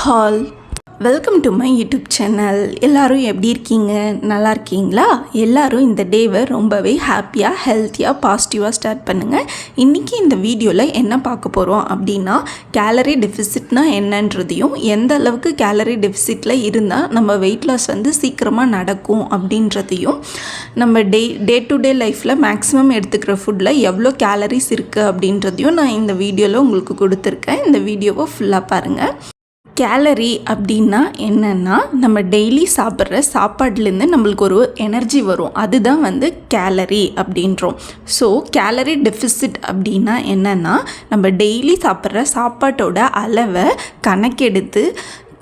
Hall welcome to my YouTube channel. எல்லோரும் எப்படி இருக்கீங்க? நல்லா இருக்கீங்களா? எல்லோரும் இந்த டேவை ரொம்பவே ஹாப்பியாக, ஹெல்த்தியாக, பாசிட்டிவாக ஸ்டார்ட் பண்ணுங்கள். இன்றைக்கி இந்த வீடியோவில் என்ன பார்க்க போகிறோம் அப்படின்னா, கேலரி டெஃபிசிட்னா என்னன்றதையும், எந்த அளவுக்கு கேலரி டெஃபிசிட்டில் இருந்தால் நம்ம வெயிட் லாஸ் சீக்கிரமாக நடக்கும் அப்படின்றதையும், நம்ம டே டு டே லைஃப்பில் மேக்ஸிமம் எடுத்துக்கிற ஃபுட்டில் எவ்வளோ கேலரிஸ் இருக்குது அப்படின்றதையும் நான் இந்த வீடியோவில் உங்களுக்கு கொடுத்துருக்கேன். இந்த வீடியோவை ஃபுல்லாக பாருங்கள். கேலரி அப்படின்னா என்னென்னா, நம்ம டெய்லி சாப்பிட்ற சாப்பாடுலேருந்து நம்மளுக்கு ஒரு எனர்ஜி வரும், அதுதான் கேலரி அப்படின்றோம். ஸோ கேலரி டெஃபிசிட் அப்படின்னா என்னென்னா, நம்ம டெய்லி சாப்பிட்ற சாப்பாட்டோட அளவை கணக்கெடுத்து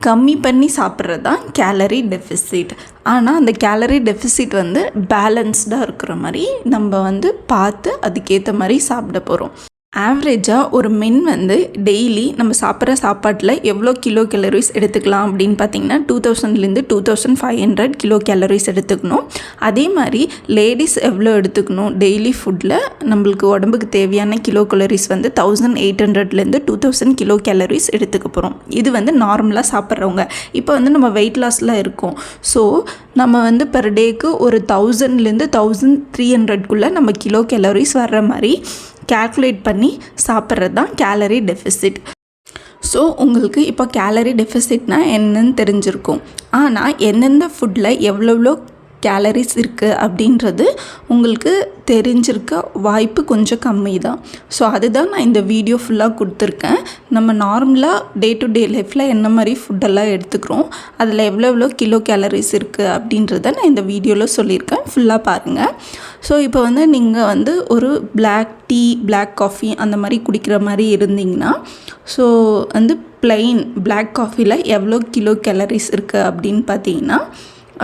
கம்மி பண்ணி சாப்பிட்றது தான் கேலரி டெஃபிசிட். ஆனால் அந்த கேலரி டெஃபிசிட் பேலன்ஸ்டாக இருக்கிற மாதிரி நம்ம பார்த்து அதுக்கேற்ற மாதிரி சாப்பிட போகிறோம். ஆவரேஜாக ஒரு மென் டெய்லி நம்ம சாப்பிட்ற சாப்பாட்டில் எவ்வளோ கிலோ கேலரிஸ் எடுத்துக்கலாம் அப்படின்னு பார்த்திங்கன்னா 2000லேருந்து 2500 கிலோ கேலரிஸ் எடுத்துக்கணும். அதே மாதிரி லேடிஸ் எவ்வளோ எடுத்துக்கணும் டெய்லி ஃபுட்டில், நம்மளுக்கு உடம்புக்கு தேவையான கிலோ கேலரிஸ் 1800லேருந்து 2000 கிலோ கேலரிஸ் எடுத்துக்க போகிறோம். இது நார்மலாக சாப்பிட்றவங்க. இப்போ நம்ம வெயிட் லாஸில் இருக்கோம். ஸோ நம்ம பெர் டேக்கு ஒரு 1000லேருந்து 1300க்குள்ளே நம்ம கிலோ கேலரிஸ் வர்ற மாதிரி கேல்குலேட் பண்ணி சாப்பிட்றது தான் கேலரி டெஃபிசிட். ஸோ உங்களுக்கு இப்போ கேலரி டெஃபிசிட்னால் என்னன்னு தெரிஞ்சிருக்கும். ஆனால் எந்தெந்த ஃபுட்டில் எவ்வளோ கேலரிஸ் இருக்குது அப்படின்றது உங்களுக்கு தெரிஞ்சிருக்க வாய்ப்பு கொஞ்சம் கம்மி தான். ஸோ அதுதான் நான் இந்த வீடியோ ஃபுல்லாக கொடுத்துருக்கேன். நம்ம நார்மலாக டே டு டே லைஃப்பில் என்ன மாதிரி ஃபுட்டெல்லாம் எடுத்துக்கிறோம், அதில் எவ்வளோ கிலோ கேலரிஸ் இருக்குது அப்படின்றத நான் இந்த வீடியோவில் சொல்லியிருக்கேன். ஃபுல்லாக பாருங்கள். ஸோ இப்போ நீங்கள் ஒரு பிளாக் டீ, பிளாக் காஃபி அந்த மாதிரி குடிக்கிற மாதிரி இருந்தீங்கன்னா, ஸோ ப்ளைன் பிளாக் காஃபியில் எவ்வளோ கிலோ கேலரிஸ் இருக்குது அப்படின்னு பார்த்தீங்கன்னா,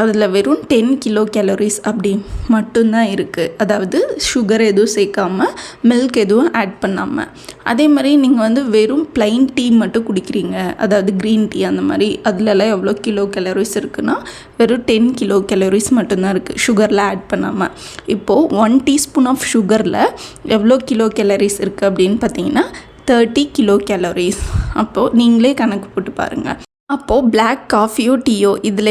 அதில் வெறும் 10 கிலோ கேலரிஸ் அப்படி மட்டும்தான் இருக்குது. அதாவது சுகர் எதுவும் சேர்க்காமல், மில்க் எதுவும் ஆட் பண்ணாமல். அதே மாதிரி நீங்கள் வெறும் ப்ளைன் டீ மட்டும் குடிக்கிறீங்க, அதாவது க்ரீன் டீ அந்த மாதிரி, அதிலலாம் எவ்வளோ கிலோ கேலரிஸ் இருக்குன்னா வெறும் 10 கிலோ கேலரிஸ் மட்டும்தான் இருக்குது, சுகரில் ஆட் பண்ணாமல். இப்போது 1 டீஸ்பூன் ஆஃப் சுகரில் எவ்வளோ கிலோ கேலரிஸ் இருக்குது அப்படின்னு பார்த்தீங்கன்னா 30 கிலோ கேலரிஸ். அப்போது நீங்களே கணக்கு போட்டு பாருங்கள். அப்போது பிளாக் காஃபியோ டீயோ இதில்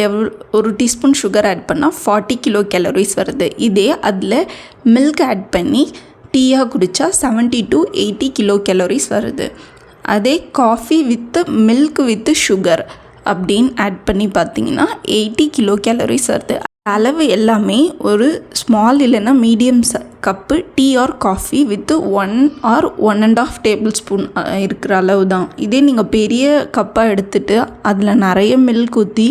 ஒரு டீஸ்பூன் சுகர் ஆட் பண்ணால் 40 கிலோ கேலரிஸ் வருது. இதே அதில் மில்க் ஆட் பண்ணி டீயாக குடித்தா 70 to 80 கிலோ கேலரிஸ் வருது. அதே coffee with milk with sugar அப்படின்னு ஆட் பண்ணி பார்த்தீங்கன்னா 80 கிலோ கேலரிஸ் வருது. அளவு எல்லாமே ஒரு ஸ்மால் இல்லைன்னா medium cup tea R coffee with 1 or 1.5 table spoon இருக்கிற அளவு தான். இதே நீங்கள் பெரிய கப்பாக எடுத்துகிட்டு அதில் நிறைய மில்க் ஊற்றி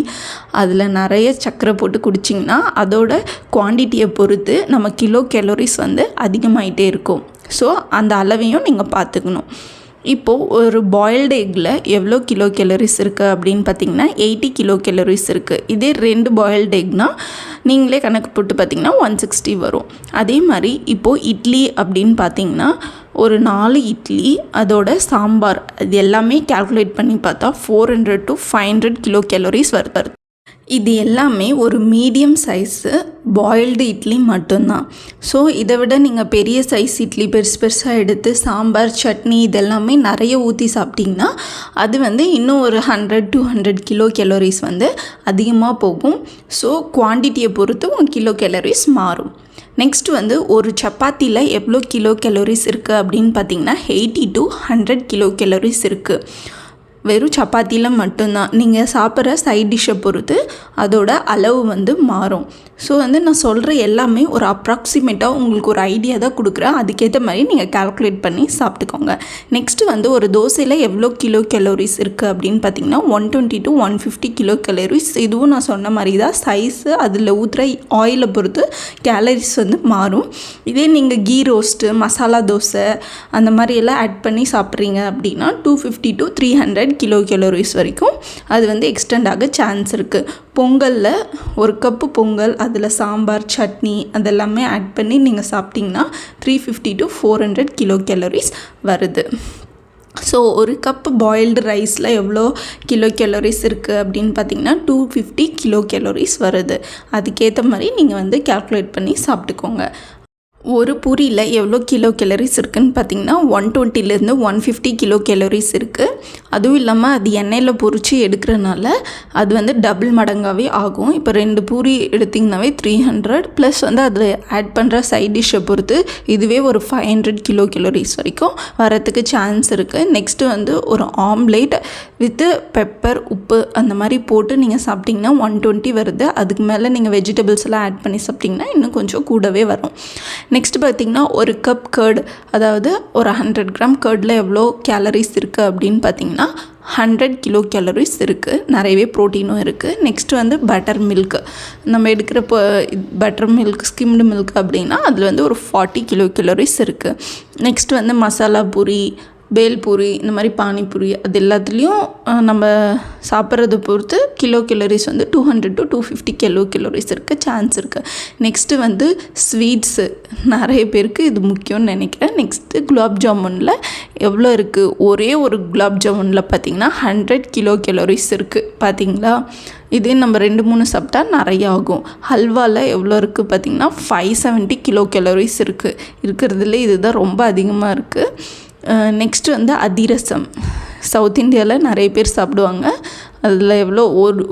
அதில் நிறைய சர்க்கரை போட்டு குடிச்சிங்கன்னா அதோட குவான்டிட்டியை பொறுத்து நம்ம கிலோ கேலரிஸ் அதிகமாகிட்டே இருக்கும். ஸோ அந்த அளவையும் நீங்கள் பார்த்துக்கணும். இப்போது ஒரு பாயில்டு எக்கில் எவ்வளோ கிலோ கேலரிஸ் இருக்குது அப்படின்னு பார்த்தீங்கன்னா 80 கிலோ கேலரிஸ் இருக்குது. இதே 2 பாயில்டு எக்னால் நீங்களே கணக்கு போட்டு பார்த்தீங்கன்னா 160 வரும். அதே மாதிரி இப்போது இட்லி அப்படின்னு பார்த்தீங்கன்னா ஒரு 4 இட்லி அதோட சாம்பார் இது எல்லாமே கால்குலேட் பண்ணி பார்த்தா 400 to 500 கிலோ கேலரிஸ் வருது. இது எல்லாமே ஒரு மீடியம் சைஸு பாயில்டு இட்லி மட்டும்தான். ஸோ இதை விட நீங்கள் பெரிய சைஸ் இட்லி பெருசாக எடுத்து சாம்பார், சட்னி இதெல்லாமே நிறைய ஊற்றி சாப்பிட்டிங்கன்னா அது இன்னும் ஒரு 100-200 கிலோ கேலரிஸ் அதிகமாக போகும். ஸோ குவான்டிட்டியை பொறுத்து உங்கள் கிலோ கேலரிஸ் மாறும். நெக்ஸ்ட் ஒரு சப்பாத்தியில் எவ்வளோ கிலோ கேலரிஸ் இருக்குது அப்படின்னு பார்த்தீங்கன்னா 80 to 100 கிலோ கேலரிஸ் இருக்குது. வெறும் சப்பாத்தியில் மட்டும்தான். நீங்கள் சாப்பிட்ற சைட் டிஷ்ஷை பொறுத்து அதோட அளவு மாறும். ஸோ நான் சொல்கிற எல்லாமே ஒரு அப்ராக்சிமேட்டாக உங்களுக்கு ஒரு ஐடியா தான் கொடுக்குறேன். அதுக்கேற்ற மாதிரி நீங்கள் கால்குலேட் பண்ணி சாப்பிட்டுக்கோங்க. நெக்ஸ்ட்டு ஒரு தோசையில் எவ்வளோ கிலோ கேலரிஸ் இருக்குது அப்படின்னு பார்த்தீங்கன்னா 120 to 150 கிலோ கேலரிஸ். இதுவும் நான் சொன்ன மாதிரி தான், சைஸு அதில் ஊற்றுற ஆயிலை பொறுத்து கேலரிஸ் மாறும். இதே நீங்கள் கீ ரோஸ்ட்டு, மசாலா தோசை அந்த மாதிரியெல்லாம் ஆட் பண்ணி சாப்பிட்றீங்க அப்படின்னா 250 to 300 கிலோ கேலரிஸ் வரைக்கும் அது எக்ஸ்டெண்ட் ஆக சான்ஸ் இருக்குது. பொங்கலில் ஒரு கப்பு பொங்கல், அதில் சாம்பார், சட்னி அதெல்லாமே ஆட் பண்ணி நீங்கள் சாப்பிட்டிங்கன்னா 350 to 400 கிலோ கேலரிஸ் வருது. ஸோ ஒரு கப்பு பாயில்டு ரைஸில் எவ்வளோ கிலோ கேலரிஸ் இருக்குது அப்படின்னு பார்த்தீங்கன்னா 250 கிலோ கேலரிஸ் வருது. அதுக்கேற்ற மாதிரி நீங்கள் கால்குலேட் பண்ணி சாப்பிட்டுக்கோங்க. ஒரு பூரியில் எவ்வளோ கிலோ கேலரிஸ் இருக்குதுன்னு பார்த்தீங்கன்னா 120லேருந்து 150 கிலோ கேலரிஸ் இருக்குது. அதுவும் இல்லாமல் அது எண்ணெயில் பொரித்து எடுக்கிறனால அது வந்து டபுள் மடங்காகவே ஆகும். இப்போ 2 பூரி எடுத்திங்கனாவே 300 ப்ளஸ் வந்து அதில் ஆட் பண்ணுற சைட் டிஷ்ஷை பொறுத்து இதுவே ஒரு 500 கிலோ கேலரிஸ் வரைக்கும் வரத்துக்கு சான்ஸ் இருக்குது. நெக்ஸ்ட்டு வந்து ஒரு ஆம்லேட் வித்து பெப்பர் உப்பு அந்த மாதிரி போட்டு நீங்கள் சாப்பிட்டிங்கன்னா 120 வருது. அதுக்கு மேலே நீங்கள் வெஜிடபிள்ஸ் எல்லாம் ஆட் பண்ணி சாப்பிட்டிங்கன்னா இன்னும் கொஞ்சம் கூடவே வரும். நெக்ஸ்ட் பார்த்திங்கன்னா ஒரு கப் கர்டு, அதாவது ஒரு 100 கிராம் கர்டில் எவ்வளோ கேலரிஸ் இருக்குது அப்படின்னு பார்த்திங்கன்னா 100 கிலோ கேலரிஸ் இருக்குது. நிறையவே ப்ரோட்டீனும் இருக்குது. நெக்ஸ்ட்டு வந்து பட்டர் மில்க், நம்ம எடுக்கிற பட்டர் மில்க் ஸ்கிம்டு மில்க் அப்படின்னா அதில் வந்து ஒரு 40 கிலோ கேலரிஸ் இருக்குது. நெக்ஸ்ட் வந்து மசாலா பூரி, பேல்பூரி, இந்த மாதிரி பானிபூரி அது எல்லாத்துலேயும் நம்ம சாப்பிட்றத பொறுத்து கிலோ கேலரிஸ் வந்து 200 to 250 கிலோ கேலரிஸ் இருக்க சான்ஸ் இருக்குது. நெக்ஸ்ட்டு வந்து ஸ்வீட்ஸு, நிறைய பேருக்கு இது முக்கியம்னு நினைக்கிறேன். நெக்ஸ்ட்டு குலாப் ஜாமுனில் எவ்வளோ இருக்குது, ஒரே ஒரு குலாப் ஜாமுனில் பார்த்திங்கன்னா 100 கிலோ கேலரிஸ் இருக்குது. பார்த்திங்களா, இதே நம்ம 2-3 சாப்பிட்டா நிறைய ஆகும். ஹல்வாவில் எவ்வளோ இருக்குது பார்த்திங்கன்னா 570 கிலோ கேலரிஸ் இருக்கிறதுல இதுதான் ரொம்ப அதிகமாக இருக்குது. நெக்ஸ்ட்டு வந்து அதிரசம், சவுத் இந்தியாவில் நிறைய பேர் சாப்பிடுவாங்க. அதில் எவ்வளோ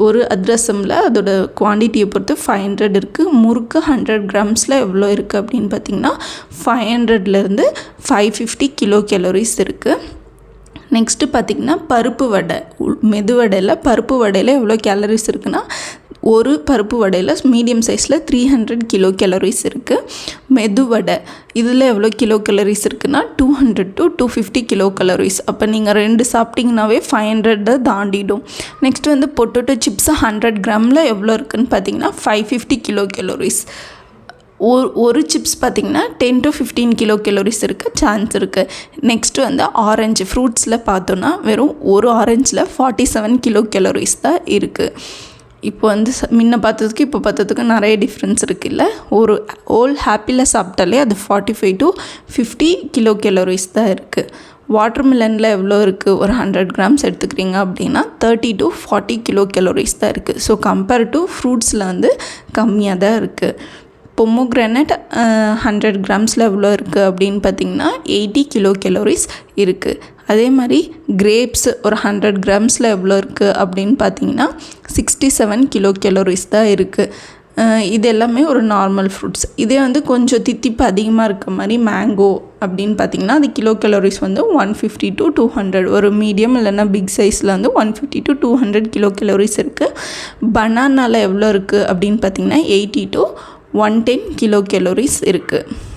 ஒரு அதிரசமில் அதோட குவான்டிட்டியை பொறுத்து 500 இருக்குது. முறுக்கு 100 கிராம்ஸில் எவ்வளோ இருக்குது அப்படின்னு பார்த்திங்கன்னா 500லேருந்து 550 கிலோ கேலரிஸ் இருக்குது. நெக்ஸ்ட்டு பார்த்திங்கன்னா பருப்பு வடை, மெதுவடையில் பருப்பு வடையில் எவ்வளோ கேலரிஸ் இருக்குன்னா ஒரு பருப்பு வடையில் மீடியம் சைஸில் 300 கிலோ கேலரிஸ் இருக்குது. மெதுவடை இதில் எவ்வளோ கிலோ கேலரிஸ் இருக்குன்னா 200 to 250 கிலோ கேலரிஸ். அப்போ நீங்கள் 2 சாப்பிட்டிங்கனாவே 500 தாண்டிடும். நெக்ஸ்ட் வந்து பொட்டேட்டோ சிப்ஸ் 100 கிராமில் எவ்வளோ இருக்குதுன்னு பார்த்தீங்கன்னா 550 கிலோ கேலரிஸ். ஒரு சிப்ஸ் பார்த்திங்கன்னா 10 to 15 கிலோ கேலரிஸ் இருக்க சான்ஸ் இருக்குது. நெக்ஸ்ட்டு வந்து ஆரஞ்சு, ஃப்ரூட்ஸில் பார்த்தோன்னா வெறும் ஒரு ஆரஞ்சில் 47 கிலோ கேலரிஸ் தான் இருக்குது. இப்போ வந்து முன்ன பார்த்ததுக்கு இப்போ பார்த்ததுக்கு நிறைய டிஃப்ரென்ஸ் இருக்குல்ல. ஒரு ஹோல் ஆப்பிளில் சாப்பிட்டாலே அது 45 to 50 கிலோ கேலரிஸ் தான் இருக்குது. வாட்டர்மெலனில் எவ்வளோ இருக்குது, ஒரு 100 கிராம்ஸ் எடுத்துக்கிறீங்க அப்படின்னா 30 to 40 கிலோ கேலரிஸ் தான் இருக்குது. ஸோ கம்பேர் டு ஃப்ரூட்ஸில் வந்து கம்மியாக தான் இருக்குது. பொமோக்ரானட் 100 கிராம்ஸில் எவ்வளோ இருக்குது அப்படின்னு பார்த்திங்கன்னா 80 கிலோ கேலரிஸ் இருக்குது. அதே மாதிரி கிரேப்ஸ் ஒரு 100 கிராம்ஸில் எவ்வளோ இருக்குது அப்படின்னு பார்த்தீங்கன்னா 67 கிலோ கேலரிஸ் தான் இருக்குது. இது எல்லாமே ஒரு நார்மல் ஃப்ரூட்ஸ். இதே வந்து கொஞ்சம் தித்திப்பு அதிகமாக இருக்க மாதிரி மேங்கோ அப்படின்னு பார்த்திங்கன்னா அது கிலோ கேலரிஸ் வந்து 150 to 200. ஒரு மீடியம் இல்லைன்னா பிக் சைஸில் வந்து 150 to 200 கிலோ கேலரிஸ் இருக்குது. பனானாவில் எவ்வளோ இருக்குது அப்படின்னு பார்த்திங்கன்னா 80 to 110 கிலோ கேலரிஸ் இருக்குது.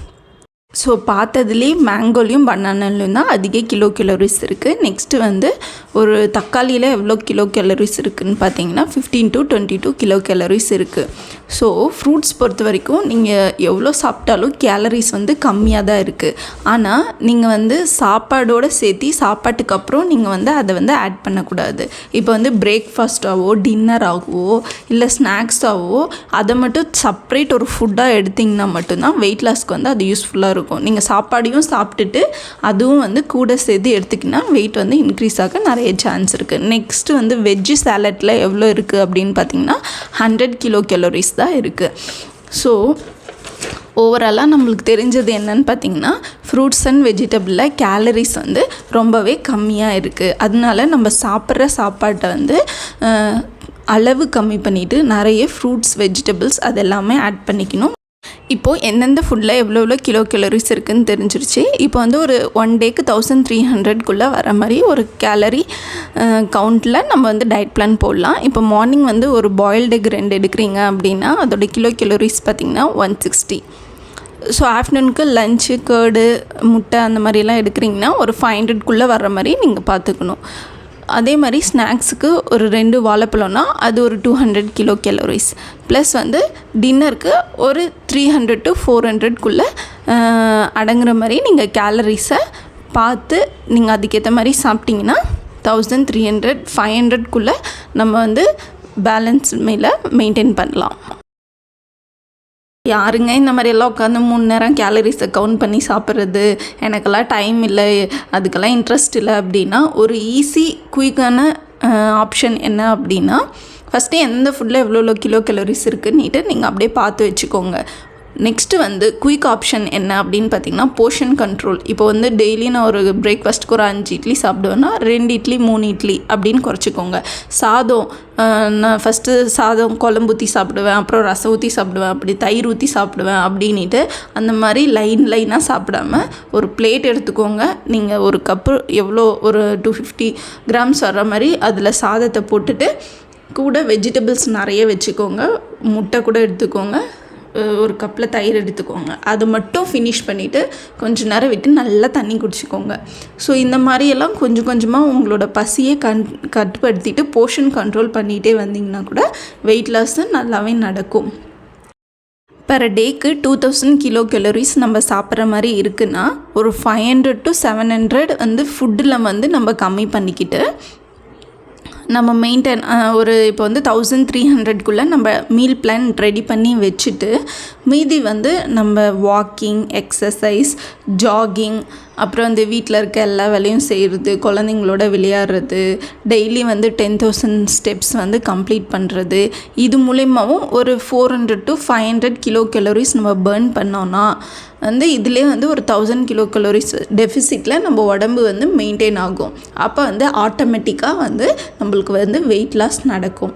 ஸோ பார்த்ததுலேயே மேங்கோலையும் பனானாலையும் தான் அதிக கிலோ கேலரிஸ் இருக்குது. நெக்ஸ்ட்டு வந்து ஒரு தக்காளியில் எவ்வளோ கிலோ கேலரிஸ் இருக்குதுன்னு பார்த்தீங்கன்னா 15 to 22 கிலோ கேலரிஸ் இருக்குது. ஸோ ஃப்ரூட்ஸ் பொறுத்த வரைக்கும் நீங்கள் எவ்வளோ சாப்பிட்டாலும் கேலரிஸ் வந்து கம்மியாக தான் இருக்குது. ஆனால் நீங்கள் வந்து சாப்பாடோடு சேர்த்து சாப்பாட்டுக்கு அப்புறம் நீங்கள் வந்து அதை வந்து ஆட் பண்ணக்கூடாது. இப்போ வந்து பிரேக்ஃபாஸ்ட்டாகவோ டின்னராகவோ இல்லை ஸ்நாக்ஸாகவோ அதை மட்டும் செப்ரேட் ஒரு ஃபுட்டாக எடுத்திங்கன்னா மட்டும்தான் வெயிட் லாஸ்க்கு வந்து அது யூஸ்ஃபுல்லாக இருக்கும். நீங்கள் சாப்பாடையும் சாப்பிட்டுட்டு அதுவும் வந்து கூட சேர்த்து எடுத்துக்கினா வெயிட் வந்து இன்க்ரீஸ் ஆக நிறைய சான்ஸ் இருக்குது. நெக்ஸ்ட்டு வந்து வெஜ்ஜு சாலட்டில் எவ்வளோ இருக்குது அப்படின்னு பார்த்தீங்கன்னா 100 கிலோ கேலரிஸ் தான் இருக்குது. ஸோ ஓவராலாக நம்மளுக்கு தெரிஞ்சது என்னன்னு பார்த்திங்கன்னா ஃப்ரூட்ஸ் அண்ட் வெஜிடபிளில் கேலரிஸ் வந்து ரொம்பவே கம்மியாக இருக்குது. அதனால நம்ம சாப்பிட்ற சாப்பாட்டை வந்து அளவு கம்மி பண்ணிவிட்டு நிறைய ஃப்ரூட்ஸ் வெஜிடபிள்ஸ் அதெல்லாமே ஆட் பண்ணிக்கணும். இப்போது எந்தெந்த ஃபுட்டில் எவ்வளோ கிலோ கேலரிஸ் இருக்குதுன்னு தெரிஞ்சிருச்சு. இப்போ வந்து ஒரு 1 டேக்கு 1300 வர மாதிரி ஒரு கேலரி கவுண்டில் நம்ம வந்து டயட் பிளான் போடலாம். இப்போ மார்னிங் வந்து ஒரு பாயில்டு எக் 2 எடுக்கிறீங்க அப்படின்னா அதோட கிலோ கேலரிஸ் பார்த்திங்கன்னா 160. ஸோ ஆஃப்டர்நூனுக்கு லஞ்சு கேர்டு முட்டை அந்த மாதிரிலாம் எடுக்கிறீங்கன்னா ஒரு 500 வர்ற மாதிரி நீங்கள் பார்த்துக்கணும். அதே மாதிரி ஸ்நாக்ஸுக்கு ஒரு 2 வாழைப்பழம்னா அது ஒரு 200 கிலோ கேலரிஸ். ப்ளஸ் வந்து டின்னருக்கு ஒரு 300 to 400 அடங்குற மாதிரி நீங்கள் கேலரிஸை பார்த்து நீங்கள் அதுக்கேற்ற மாதிரி சாப்பிட்டிங்கன்னா 1300 500 நம்ம வந்து பேலன்ஸ் மேலே மெயின்டைன் பண்ணலாம். யாருங்க இந்த மாதிரியெல்லாம் உட்காந்து 3 நேரம் கேலரிஸை கவுண்ட் பண்ணி சாப்பிட்றது, எனக்கெல்லாம் டைம் இல்லை, அதுக்கெல்லாம் இன்ட்ரெஸ்ட் இல்லை அப்படின்னா ஒரு ஈஸி குயிக்கான ஆப்ஷன் என்ன அப்படின்னா ஃபஸ்ட்டு எந்த ஃபுட்டில் எவ்வளோ கிலோ கேலரிஸ் இருக்குன்னுட்டு நீங்கள் அப்படியே பார்த்து வச்சுக்கோங்க. நெக்ஸ்ட்டு வந்து குயிக் ஆப்ஷன் என்ன அப்படின்னு பார்த்திங்கன்னா போர்ஷன் கண்ட்ரோல். இப்போ வந்து டெய்லி நான் ஒரு பிரேக்ஃபாஸ்ட்டுக்கு ஒரு 5 இட்லி சாப்பிடுவேன்னா 2 இட்லி 3 இட்லி அப்படின்னு குறைச்சிக்கோங்க. சாதம் நான் ஃபஸ்ட்டு சாதம் குழம்பு ஊற்றி சாப்பிடுவேன், அப்புறம் ரசம் ஊற்றி சாப்பிடுவேன், அப்படி தயிர் ஊற்றி சாப்பிடுவேன் அப்படின்ட்டு அந்த மாதிரி லைனாக சாப்பிடாம ஒரு பிளேட் எடுத்துக்கோங்க. நீங்கள் ஒரு கப்பு எவ்வளோ ஒரு 250 கிராம்ஸ் வர்ற மாதிரி அதில் சாதத்தை போட்டுட்டு கூட வெஜிடபிள்ஸ் நிறைய வச்சுக்கோங்க. முட்டை கூட எடுத்துக்கோங்க. ஒரு கப்பில் தயிர் எடுத்துக்கோங்க. அது மட்டும் ஃபினிஷ் பண்ணிவிட்டு கொஞ்சம் நேரம் விட்டு நல்லா தண்ணி குடிச்சிக்கோங்க. ஸோ இந்த மாதிரியெல்லாம் கொஞ்சம் கொஞ்சமாக உங்களோட பசியை கட்டுப்படுத்திட்டு போர்ஷன் கண்ட்ரோல் பண்ணிகிட்டே வந்தீங்கன்னா கூட வெயிட் லாஸ் நல்லாவே நடக்கும். பெர் டேக்கு 2000 கிலோ கேலரிஸ் நம்ம சாப்பிட்ற மாதிரி இருக்குன்னா ஒரு 500 to 700 வந்து ஃபுட்டில் வந்து நம்ம கம்மி பண்ணிக்கிட்டு நம்ம மெயின்டைன் ஒரு இப்போ வந்து 1300க்குள்ளே நம்ம மீல் பிளான் ரெடி பண்ணி வச்சுட்டு மீதி வந்து நம்ம வாக்கிங், எக்ஸசைஸ், ஜாகிங், அப்புறம் வந்து வீட்டில் இருக்க எல்லா வேலையும் செய்கிறது, குழந்தைங்களோட விளையாடுறது, டெய்லி வந்து 10,000 ஸ்டெப்ஸ் வந்து கம்ப்ளீட் பண்ணுறது, இது மூலயமாவும் ஒரு 400 to 500 கிலோ கேலரிஸ் நம்ம பர்ன் பண்ணோன்னா வந்து இதிலே வந்து ஒரு 1000 கிலோ கேலரிஸ் டெஃபிசிட்டில் நம்ம உடம்பு வந்து மெயின்டைன் ஆகும். அப்போ வந்து ஆட்டோமேட்டிக்காக வந்து நம்மளுக்கு வந்து வெயிட் லாஸ் நடக்கும்.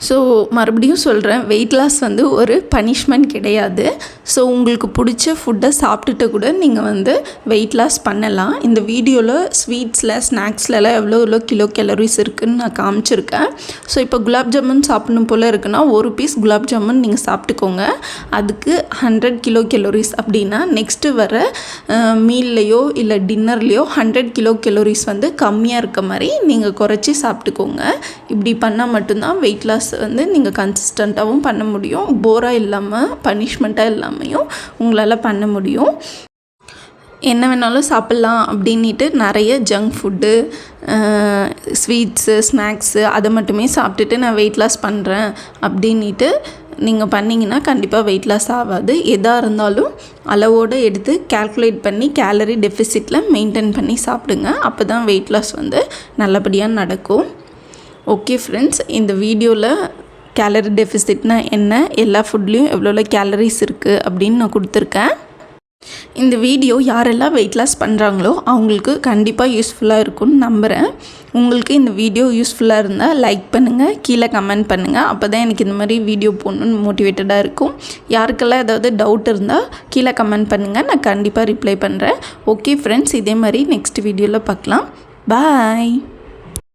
ஸோ மறுபடியும் சொல்கிறேன், வெயிட் லாஸ் வந்து ஒரு பனிஷ்மெண்ட் கிடையாது. ஸோ உங்களுக்கு பிடிச்ச ஃபுட்டை சாப்பிட்டுட்டு கூட நீங்கள் வந்து வெயிட் லாஸ் பண்ணலாம். இந்த வீடியோவில் ஸ்வீட்ஸில் ஸ்நாக்ஸ்லலாம் எவ்வளோ கிலோ கேலரிஸ் இருக்குதுன்னு நான் காமிச்சிருக்கேன். ஸோ இப்போ குலாப் ஜாமுன் சாப்பிடணும் போல் இருக்குன்னா ஒரு பீஸ் குலாப் ஜாமுன் நீங்கள் சாப்பிட்டுக்கோங்க. அதுக்கு 100 கிலோ கேலரிஸ் அப்படின்னா நெக்ஸ்ட்டு வர மீல்லையோ இல்லை டின்னர்லேயோ 100 கிலோ கேலரிஸ் வந்து கம்மியாக இருக்க மாதிரி நீங்கள் குறைச்சி சாப்பிட்டுக்கோங்க. இப்படி பண்ணால் மட்டும்தான் வெயிட் லாஸ் வந்து நீங்கள் கன்சிஸ்டண்ட்டாகவும் பண்ண முடியும், போராக இல்லாமல் பனிஷ்மெண்ட்டாக இல்லாமையும் உங்களால் பண்ண முடியும். என்ன வேணாலும் சாப்பிட்லாம் அப்படின்ட்டு நிறைய ஜங்க் ஃபுட்டு, ஸ்வீட்ஸு, ஸ்நாக்ஸு அதை மட்டுமே சாப்பிட்டுட்டு நான் வெயிட் லாஸ் பண்ணுறேன் அப்படின்ட்டு நீங்கள் பண்ணிங்கன்னா கண்டிப்பாக வெயிட் லாஸ் ஆகாது. எதாக இருந்தாலும் அளவோடு எடுத்து கால்குலேட் பண்ணி கேலரி டெஃபிசிட்டில் மெயின்டைன் பண்ணி சாப்பிடுங்க. அப்போ தான் வெயிட் லாஸ் வந்து நல்லபடியாக நடக்கும். ஓகே ஃப்ரெண்ட்ஸ், இந்த வீடியோவில் கேலரி டெஃபிசிட்னா என்ன, எல்லா ஃபுட்லேயும் எவ்வளோ கேலரிஸ் இருக்குது அப்படின்னு நான் கொடுத்துருக்கேன். இந்த வீடியோ யாரெல்லாம் வெயிட் லாஸ் பண்ணுறாங்களோ அவங்களுக்கு கண்டிப்பாக யூஸ்ஃபுல்லாக இருக்கும்னு நம்புகிறேன். உங்களுக்கு இந்த வீடியோ யூஸ்ஃபுல்லாக இருந்தால் லைக் பண்ணுங்கள், கீழே கமெண்ட் பண்ணுங்கள். அப்போ தான் எனக்கு இந்த மாதிரி வீடியோ போடணுன்னு மோட்டிவேட்டடாக இருக்கும். யாருக்கெல்லாம் ஏதாவது டவுட் இருந்தால் கீழே கமெண்ட் பண்ணுங்கள், நான் கண்டிப்பாக ரிப்ளை பண்ணுறேன். ஓகே ஃப்ரெண்ட்ஸ், இதே மாதிரி நெக்ஸ்ட் வீடியோவில் பார்க்கலாம். பாய்.